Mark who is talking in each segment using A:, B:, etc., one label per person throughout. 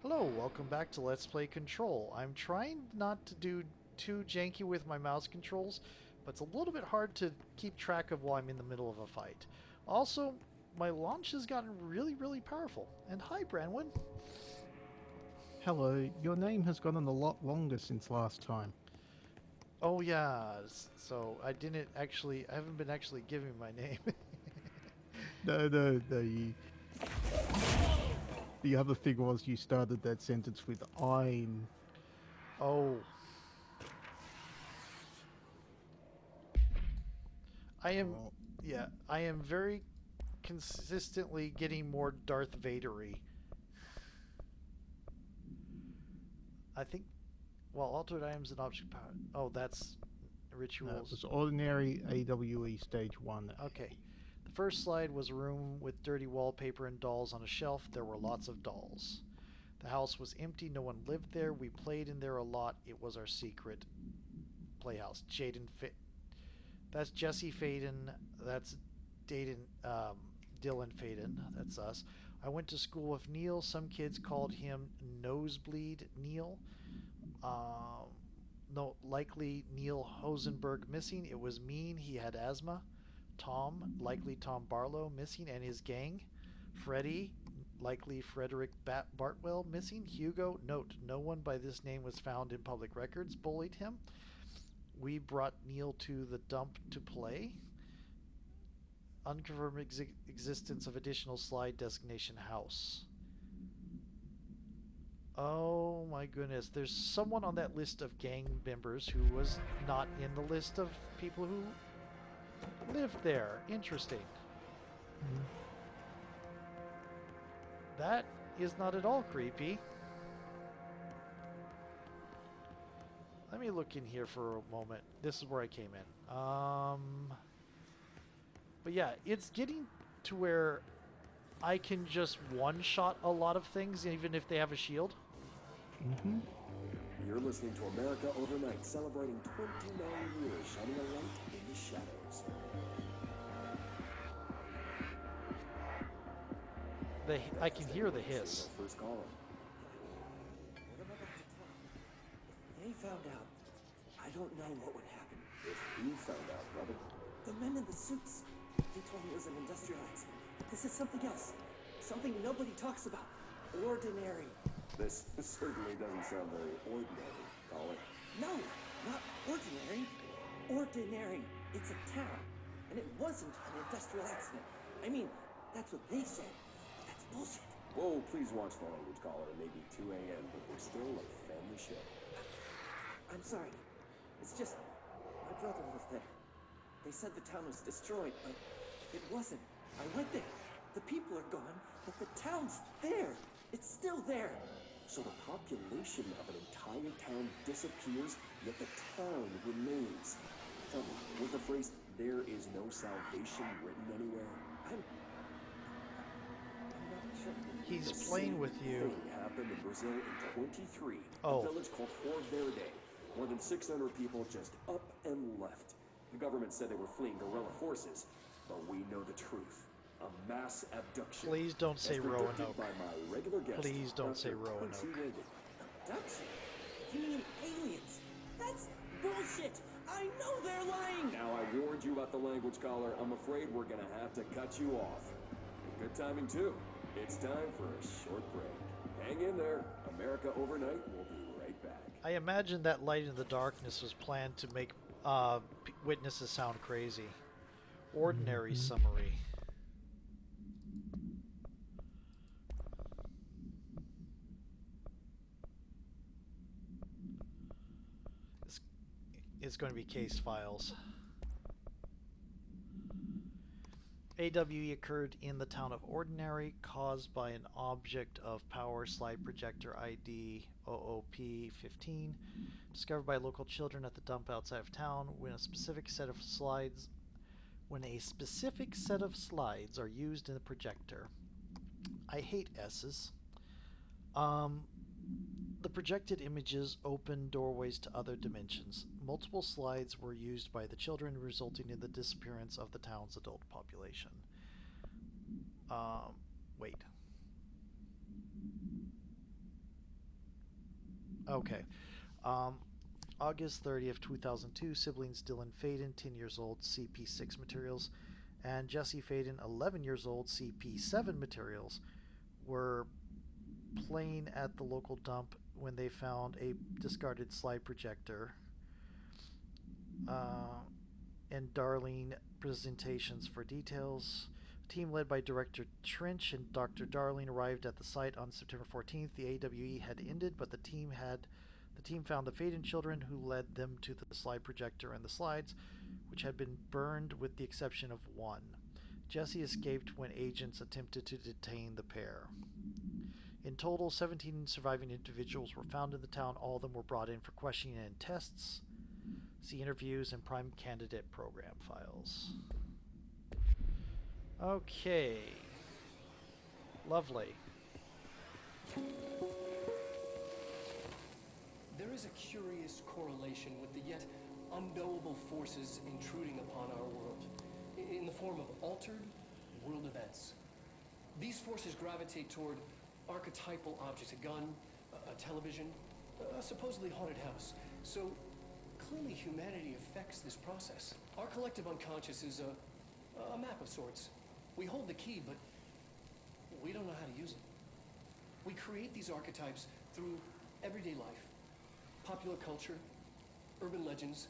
A: Hello, welcome back to Let's Play Control. I'm trying not to do too janky with my mouse controls, but it's a little bit hard to keep track of while I'm in the middle of a fight. Also, my launch has gotten really powerful. And hi, Branwyn.
B: Hello, your name has gotten a lot longer since last time.
A: Oh yeah, so I haven't been actually giving my name.
B: No, the other thing was you started that sentence with I'm.
A: Oh, I am,
B: Oh,
A: yeah, I am very consistently getting more Darth Vader-y. I think, well, altered items and object power. Oh, that's
B: no, it
A: rituals.
B: was ordinary AWE stage 1.
A: Okay. The first slide was a room with dirty wallpaper and dolls on a shelf. There were lots of dolls. The house was empty. No one lived there. We played in there a lot. It was our secret playhouse. That's Jesse Faden. That's Dylan Faden. That's us. I went to school with Neil. Some kids called him Nosebleed Neil. Um, no, likely Neil Hosenberg missing. It was mean. He had asthma. Tom, likely Tom Barlow, missing, and his gang. Freddie, likely Frederick Bartwell, missing. Hugo, note, no one by this name was found in public records, bullied him. We brought Neil to the dump to play. Unconfirmed existence of additional slide designation house. Oh my goodness, there's someone on that list of gang members who was not in the list of people who lived there. Interesting.
B: Mhm.
A: That is not at all creepy. Let me look in here for a moment. This is where I came in. But yeah, it's getting to where I can just one-shot a lot of things, even if they have a shield.
B: Mhm.
C: You're listening to America Overnight, celebrating 29 years shining a light in the shadows.
A: I can
C: Stay
A: hear the
C: with us. Here's our
A: hiss.
C: first caller. What I'm about to tell you, if they found out, I don't know what would happen. If he found out, brother. The men in the suits. They told me it was an industrial accident. This is something else. Something nobody talks about. Ordinary. This certainly doesn't sound very ordinary, caller. No, not ordinary. Ordinary. It's a town. And it wasn't an industrial accident. I mean, that's what they said. But that's bullshit. Whoa, please watch the language, caller. It may be 2 a.m., but we're still a family show. I'm sorry. It's just my brother lived there. They said the town was destroyed, but it wasn't. I went there. The people are gone, but the town's there. It's still there. So the population of an entire town disappears, yet the town remains. Tell me, was the phrase, there is no salvation, written anywhere? I'm not sure.
A: He's
C: The
A: playing
C: same
A: with you.
C: thing happened in Brazil in 23, a
A: Oh,
C: village called Fort Verde. More than 600 people just up and left. The government said they were fleeing guerrilla forces, but we know the truth. A mass abduction.
A: please don't
C: As
A: say
C: predicted
A: Roanoke.
C: by my regular guest,
A: Please don't say
C: Dr. Quincy
A: Roanoke.
C: Reagan. Abduction? You mean aliens? That's bullshit! I know they're lying! Now, I warned you about the language, caller. I'm afraid we're gonna have to cut you off. Good timing, too. It's time for a short break. Hang in there. America Overnight will be right back.
A: I imagine that light in the darkness was planned to make witnesses sound crazy. Ordinary
B: Mhm.
A: summary. It's, it's going to be case files. AWE occurred in the town of Ordinary, caused by an object of power slide projector ID OOP-15, discovered by local children at the dump outside of town. When a specific set of slides are used in the projector. I hate S's. Um, the projected images open doorways to other dimensions. Multiple slides were used by the children, resulting in the disappearance of the town's adult population. Um, wait. Okay. Um, August 30th, 2002, siblings Dylan Faden, 10 years old, CP6 materials, and Jesse Faden, 11 years old, CP7 materials, were playing at the local dump when they found a discarded slide projector uh, and Darling presentations for details. A team led by Director Trench and Dr. Darling arrived at the site on September 14th. The AWE had ended, but the team found the Faden children, who led them to the slide projector and the slides, which had been burned with the exception of one. Jesse escaped when agents attempted to detain the pair. In total, 17 surviving individuals were found in the town. All of them were brought in for questioning and tests. See interviews and prime candidate program files. Okay. Lovely.
D: There is a curious correlation with the yet unknowable forces intruding upon our world, in the form of altered world events. These forces gravitate toward archetypal objects, a gun, a television, a supposedly haunted house. So clearly humanity affects this process. Our collective unconscious is a map of sorts. We hold the key, but we don't know how to use it. We create these archetypes through everyday life, popular culture, urban legends,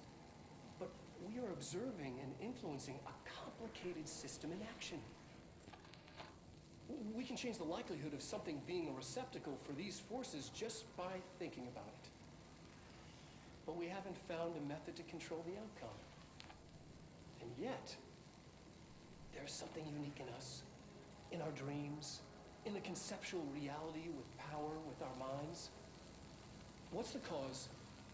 D: but we are observing and influencing a complicated system in action. We can change the likelihood of something being a receptacle for these forces just by thinking about it. But we haven't found a method to control the outcome. And yet, there's something unique in us, in our dreams, in the conceptual reality with power, with our minds. What's the cause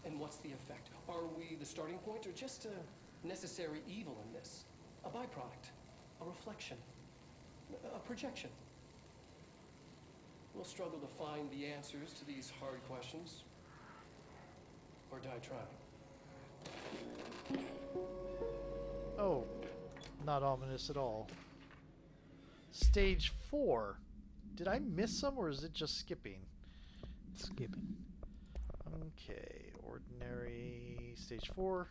D: and what's the effect? Are we the starting point or just a necessary evil in this? A byproduct, a reflection, a projection? We'll struggle to find the answers to these hard questions, or die trying.
A: Oh, not ominous at all. Stage 4. Did I miss some, or is it just skipping?
B: Skipping.
A: Okay, ordinary stage 4.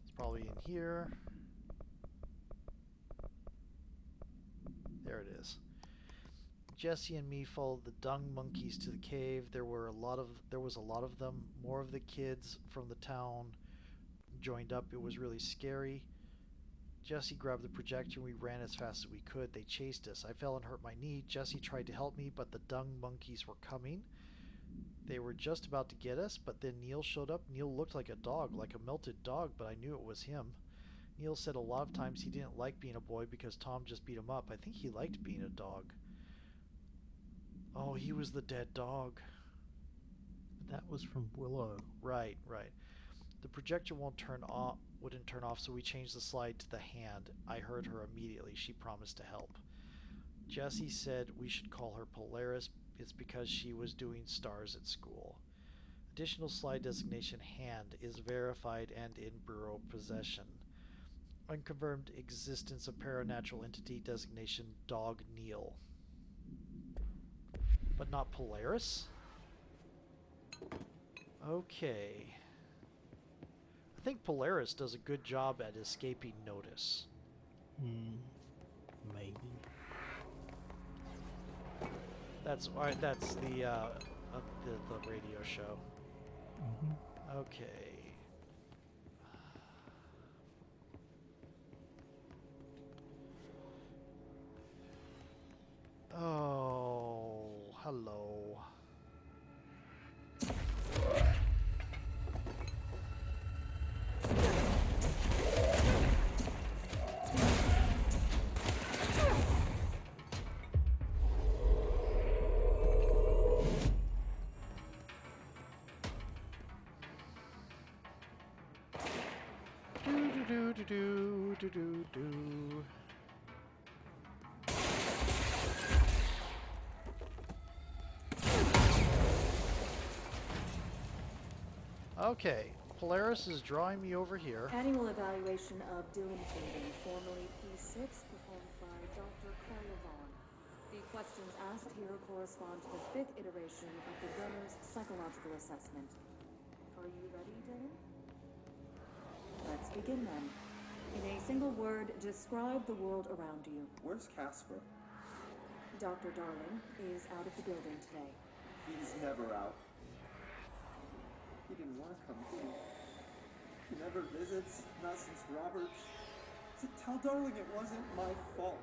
A: It's probably in here. There it is. Jesse and me followed the dung monkeys to the cave. There was a lot of them. More of the kids from the town joined up. It was really scary. Jesse grabbed the projector and we ran as fast as we could. They chased us. I fell and hurt my knee. Jesse tried to help me, but the dung monkeys were coming. They were just about to get us, but then Neil showed up. Neil looked like a dog, like a melted dog, but I knew it was him. Neil said a lot of times he didn't like being a boy because Tom just beat him up. I think he liked being a dog. Oh, he was the dead dog.
B: That was from Willow.
A: Right. The projector wouldn't turn off, so we changed the slide to the hand. I heard her immediately. She promised to help. Jesse said we should call her Polaris. It's because she was doing stars at school. Additional slide designation hand is verified and in bureau possession. Unconfirmed existence of paranatural entity designation Dog Neil. But not Polaris? Okay. I think Polaris does a good job at escaping notice.
B: Maybe.
A: That's alright. That's the radio show. Okay. Oh, hello. Do. Okay, Polaris is drawing me over here.
E: Annual evaluation of Dylan Faden, formerly P6, performed by Dr. Carla Vaughn. The Questions asked here correspond to the 5th iteration of the runner's psychological assessment. Are you ready, Dylan? Let's begin then. In a single word, describe the world around you.
C: Where's Casper?
E: Dr. Darling is out of the building today.
C: He's never out. He didn't want to come, did he? He never visits, not since Robert. Tell Darling it wasn't my fault.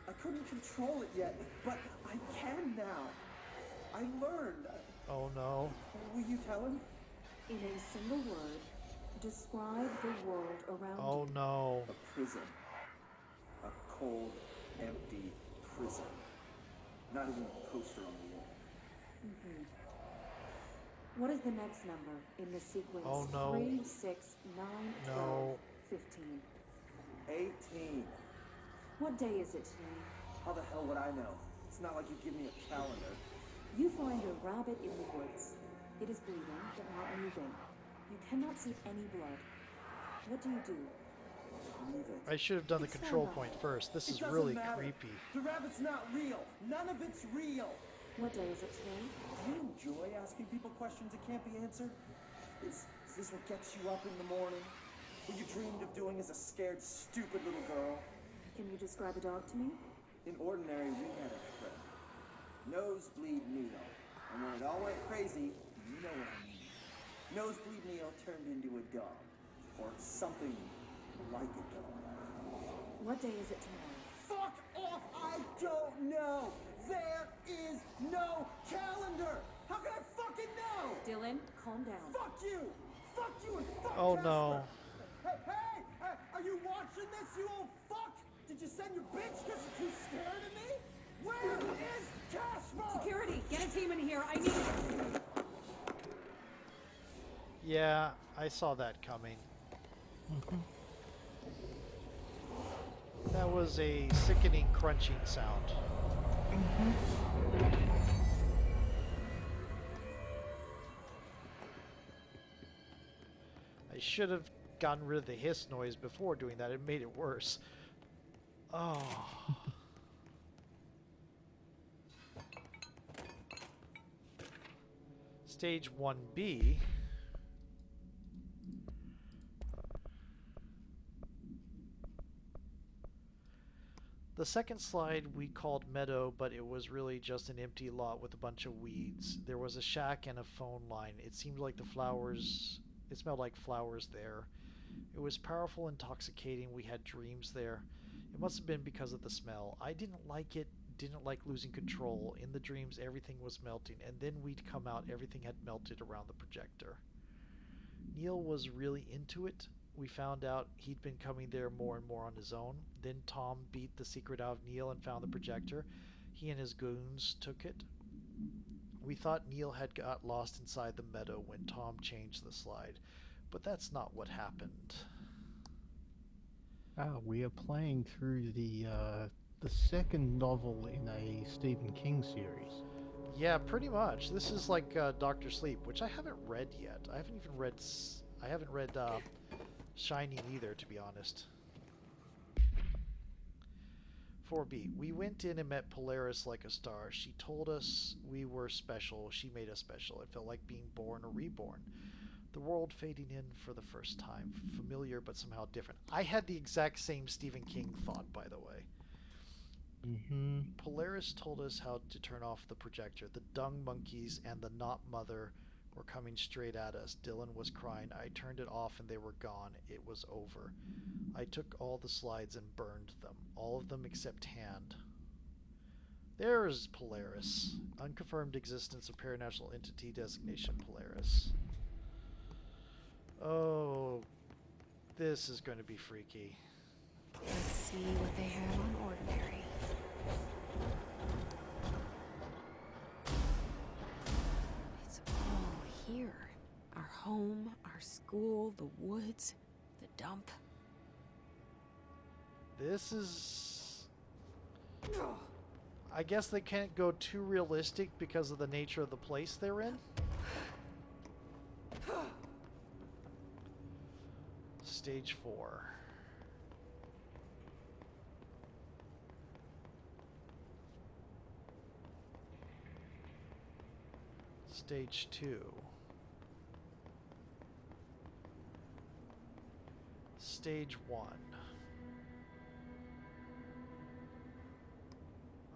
C: I couldn't control it yet, but I can now. I learned.
A: Oh no.
C: Will you tell him?
E: In a single word, describe the world around
A: Oh
E: you.
A: no.
C: A prison. A cold, empty prison. Not even a poster on the wall.
E: What is the next number in the sequence?
A: Oh, no.
E: 3, 6, 9, 12,
A: No.
E: 15.
C: 18.
E: What day is it today?
C: How the hell would I know? It's not like you give me a calendar.
E: You find a rabbit in the woods. It is breathing, but not moving. You cannot see any blood. What do?
C: Leave it.
A: I should have done the
E: It's
A: control
E: fine.
A: point first. This
C: It
A: is
C: doesn't
A: really
C: matter.
A: creepy.
C: The rabbit's not real. None of it's real.
E: What day is it today?
C: Do you enjoy asking people questions that can't be answered? Is this what gets you up in the morning? What you dreamed of doing as a scared, stupid little girl?
E: Can you describe a dog to me?
C: In ordinary, we had a friend. Nosebleed Neil. And when it all went crazy, you know what I mean. Nosebleed Neil turned into a dog. Or something like a dog.
E: What day is it tomorrow?
C: Fuck off! I don't know! There is no calendar! How can I fucking know?
E: Dylan, calm down.
C: Fuck you! Fuck you and fuck
A: Oh,
C: Casper!
A: no.
C: Hey! Are you watching this, you old fuck? Did you send your bitch because you're too scared of me? Where is Casper?
E: Security, get a team in here. I need it.
A: Yeah, I saw that coming. That was a sickening crunching sound. I should have gotten rid of the hiss noise before doing that. It made it worse. Oh. Stage 1B. The second slide we called Meadow, but it was really just an empty lot with a bunch of weeds. There was a shack and a phone line. It seemed like the flowers, it smelled like flowers there. It was powerful, intoxicating. We had dreams there. It must have been because of the smell. I didn't like it, didn't like losing control. In the dreams, everything was melting, and then we'd come out, everything had melted around the projector. Neil was really into it. We found out he'd been coming there more and more on his own. Then Tom beat the secret out of Neil and found the projector. He and his goons took it. We thought Neil had got lost inside the meadow when Tom changed the slide, but that's not what happened.
B: We are playing through the second novel in a Stephen King series.
A: Yeah, pretty much. This is like Doctor Sleep, which I haven't read yet. I haven't even read. I haven't read Shining either, to be honest. 4B. We went in and met Polaris like a star. She told us we were special. She made us special. It felt like being born or reborn. The world fading in for the first time. Familiar but somehow different. I had the exact same Stephen King thought, by the way. Polaris told us how to turn off the projector. The dung monkeys and the not mother were coming straight at us. Dylan was crying. I turned it off and they were gone. It was over. I took all the slides and burned them. All of them except Hand. There's Polaris. Unconfirmed existence of paranormal entity designation Polaris. Oh, this is going to be freaky.
F: Let's see what they have on Ordinary. It's all here. Our home, our school, the woods, the dump.
A: This is... I guess they can't go too realistic because of the nature of the place they're in. Stage 4. Stage 2. Stage 1.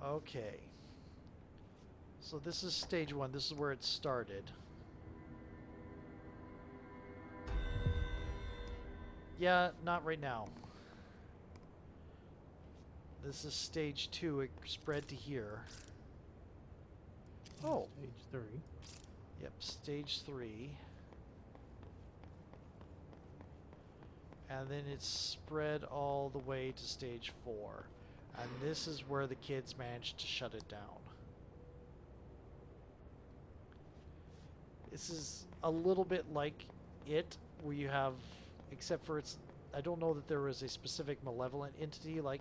A: Okay. So this is stage 1. This is where it started. Yeah, not right now. This is stage 2. It spread to here. Oh.
B: Stage 3.
A: Yep, stage 3. And then it's spread all the way to stage 4. And this is where the kids managed to shut it down. This is a little bit like it, where you have, except for it's, I don't know that there was a specific malevolent entity like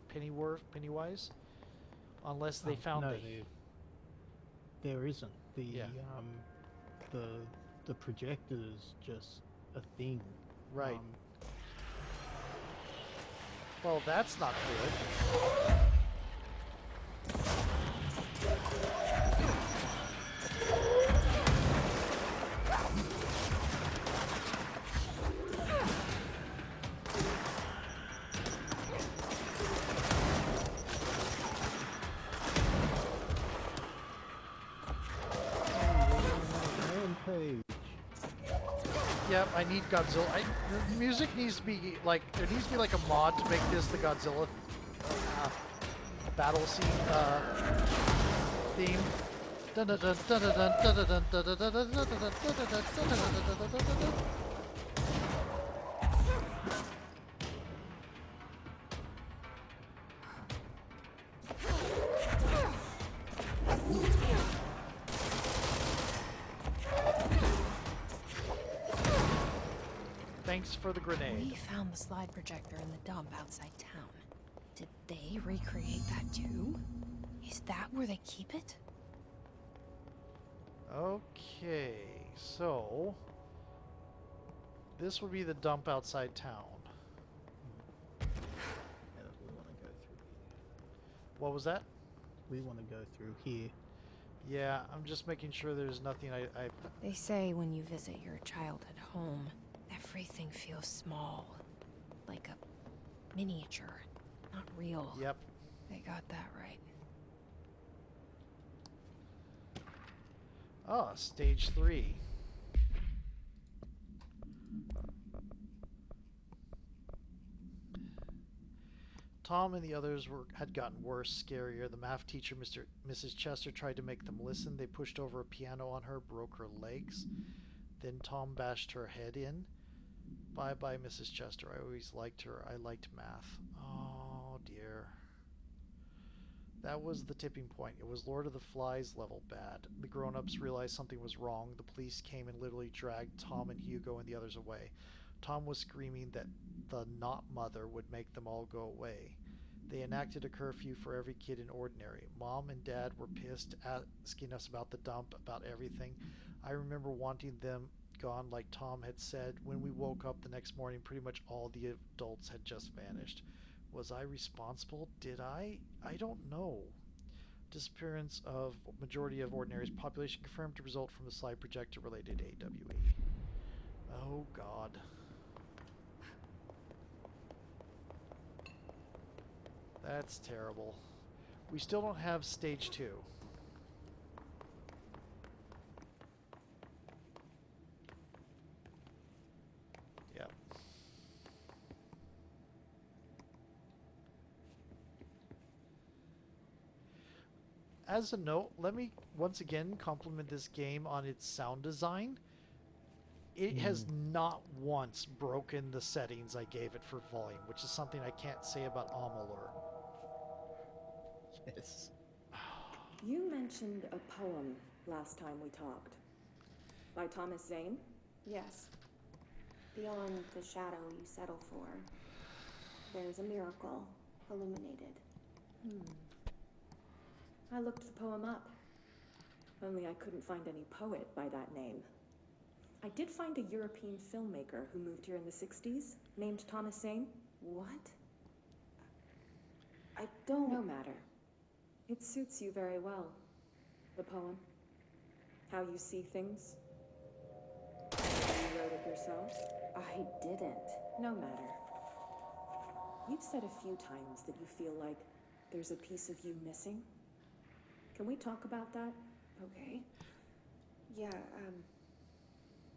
A: Pennywise, unless they found
B: no,
A: the...
B: there isn't.
A: Yeah.
B: The projector is just a thing.
A: Right. Well, that's not good.
B: Rampage.
A: Yep, I need Godzilla. The music needs to be like, there needs to be like a mod to make this the Godzilla battle scene theme. Thanks for the grenade.
F: We found the slide projector in the dump outside town. Did they recreate that too? Is that where they keep it?
A: Okay, so this would be the dump outside town.
B: Yeah, we want to go through here.
A: What was that?
B: We want to go through here.
A: Yeah, I'm just making sure there's nothing I
F: They say when you visit your childhood home, everything feels small. Like a miniature, not real.
A: Yep.
F: They got that right.
A: Ah, stage 3. Tom and the others had gotten worse, scarier. The math teacher, Mrs. Chester, tried to make them listen. They pushed over a piano on her, broke her legs. Then Tom bashed her head in. Bye-bye, Mrs. Chester. I always liked her. I liked math. Oh, dear. That was the tipping point. It was Lord of the Flies level bad. The grown-ups realized something was wrong. The police came and literally dragged Tom and Hugo and the others away. Tom was screaming that the not mother would make them all go away. They enacted a curfew for every kid in Ordinary. Mom and Dad were pissed, asking us about the dump, about everything. I remember wanting them gone, like Tom had said. When we woke up the next morning, pretty much all the adults had just vanished. Was I responsible? Did I? I don't know. Disappearance of majority of Ordinary's population confirmed to result from the slide projector related AWE. Oh God. That's terrible. We still don't have stage 2. Yep. As a note, let me once again compliment this game on its sound design. It has not once broken the settings I gave it for volume, which is something I can't say about Amalur.
B: Yes.
E: You mentioned a poem last time we talked. By Thomas Zane?
G: Yes. Beyond the shadow you settle for, there's a miracle illuminated.
E: I looked the poem up. Only I couldn't find any poet by that name. I did find a European filmmaker who moved here in the 60s, named Thomas Zane.
G: What? I
E: No
G: don't...
E: matter. It suits you very well, the poem. How you see things? You wrote it yourself? I didn't. No matter. You've said a few times that you feel like there's a piece of you missing. Can we talk about that?
G: Okay. Yeah,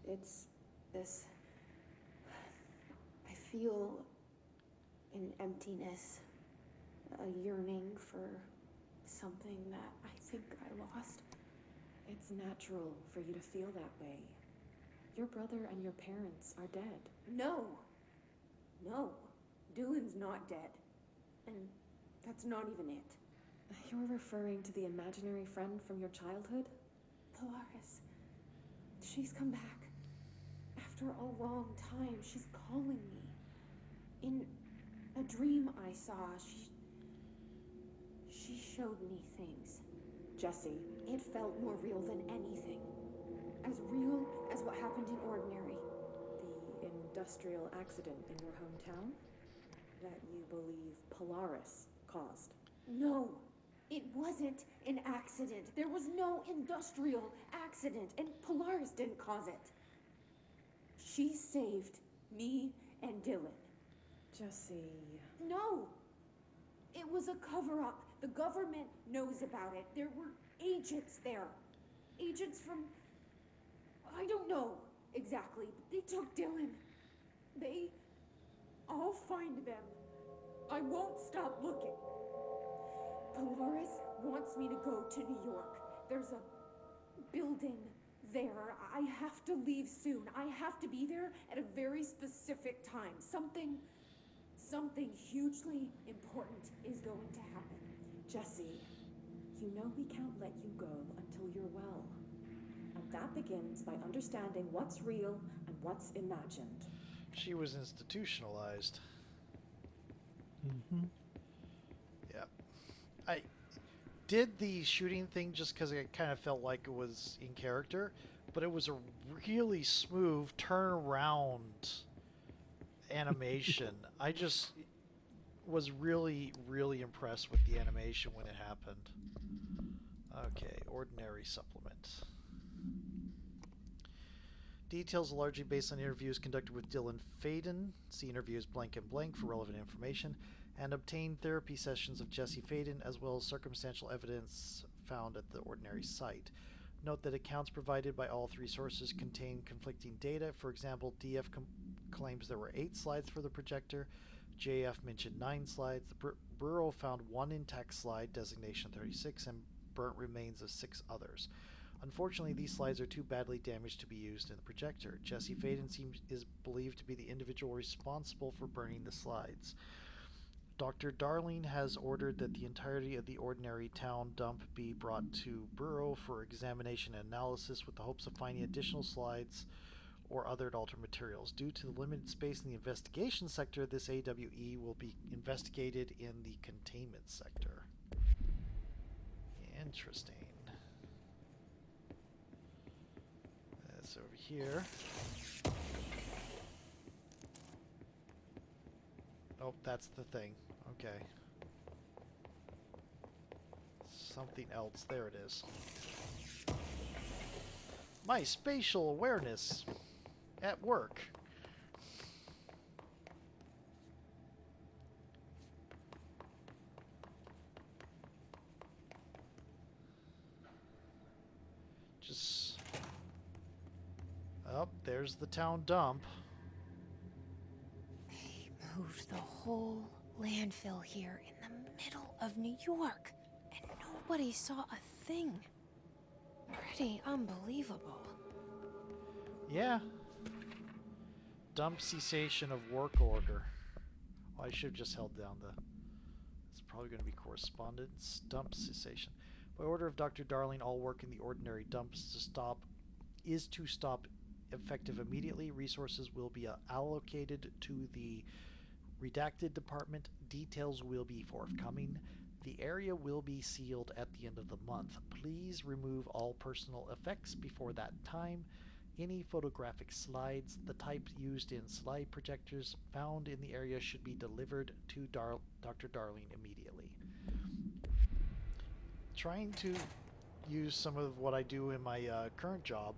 G: it's this. I feel an emptiness, a yearning for something that I think I lost.
E: It's natural for you to feel that way. Your brother and your parents are dead.
G: No! No. Dylan's not dead. And that's not even it.
E: You're referring to the imaginary friend from your childhood?
G: Polaris. She's come back. After a long time, she's calling me. In a dream I saw, she showed me things.
E: Jesse,
G: It felt more real than anything. As real as what happened in Ordinary.
E: the industrial accident in your hometown that you believe Polaris caused.
G: No, it wasn't an accident. There was no industrial accident, and Polaris didn't cause it. She saved me and Dylan.
E: Jesse,
G: No! It was a cover-up. The government knows about it. There were agents there. Agents from... I don't know exactly, but they took Dylan. I'll find them. I won't stop looking. Polaris wants me to go to New York. There's a building there. I have to leave soon. I have to be there at a very specific time. Something hugely important is going to happen.
E: Jesse, you know we can't let you go until you're well. And that begins by understanding what's real and what's imagined.
A: She was institutionalized.
B: Mm-hmm.
A: Yeah. I did the shooting thing just because it kind of felt like it was in character, but it was a really smooth turnaround animation. I just was really, really impressed with the animation when it happened. Okay, ordinary supplement. Details are largely based on interviews conducted with Dylan Faden. See interviews blank and blank for relevant information. And obtain therapy sessions of Jesse Faden, as well as circumstantial evidence found at the ordinary site. Note that accounts provided by all three sources contain conflicting data. For example, DF claims there were 8 slides for the projector. JF mentioned 9 slides. The Bureau found 1 intact slide, designation 36, and burnt remains of 6 others. Unfortunately, these slides are too badly damaged to be used in the projector. Jesse Faden is believed to be the individual responsible for burning the slides. Dr. Darling has ordered that the entirety of the ordinary town dump be brought to Bureau for examination and analysis with the hopes of finding additional slides or other altered materials. Due to the limited space in the investigation sector, this AWE will be investigated in the containment sector. Interesting. That's over here. Oh, that's the thing. Okay. Something else. There it is. My spatial awareness at work. Just... Oh, there's the town dump.
F: They moved the whole landfill here in the middle of New York, and nobody saw a thing. Pretty unbelievable.
A: Yeah. Dump cessation of work order. Oh, I should have just held down the... It's probably going to be correspondence. Dump cessation. By order of Dr. Darling, all work in the ordinary dumps is to stop effective immediately. Resources will be allocated to the redacted department. Details will be forthcoming. The area will be sealed at the end of the month. Please remove all personal effects before that time. Any photographic slides, the type used in slide projectors found in the area, should be delivered to Dr. Darling immediately. Trying to use some of what I do in my current job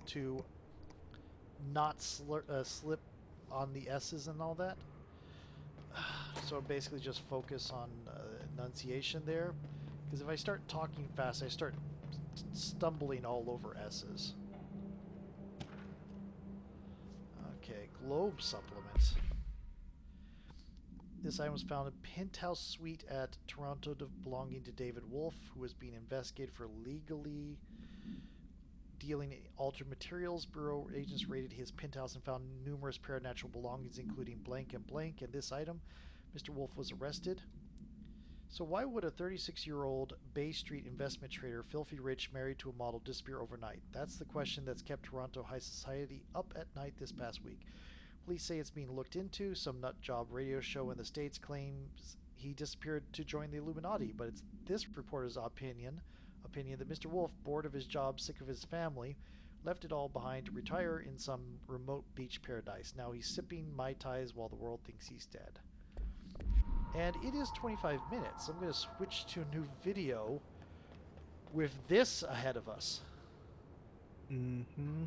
A: to not slip on the S's and all that. So basically just focus on enunciation there. Because if I start talking fast, I start stumbling all over S's. Okay, globe supplements. This item was found in a penthouse suite at Toronto belonging to David Wolf, who was being investigated for legally dealing in altered materials. Bureau agents raided his penthouse and found numerous paranatural belongings, including blank and blank, and this item. Mr. Wolf was arrested. So why would a 36-year-old Bay Street investment trader, filthy rich, married to a model, disappear overnight? That's the question that's kept Toronto high society up at night this past week. Police say it's being looked into. Some nut job radio show in the States claims he disappeared to join the Illuminati, but it's this reporter's opinion that Mr. Wolf, bored of his job, sick of his family, left it all behind to retire in some remote beach paradise. Now he's sipping Mai Tais while the world thinks he's dead. And it is 25 minutes. I'm going to switch to a new video with this ahead of us.
B: Mm-hmm.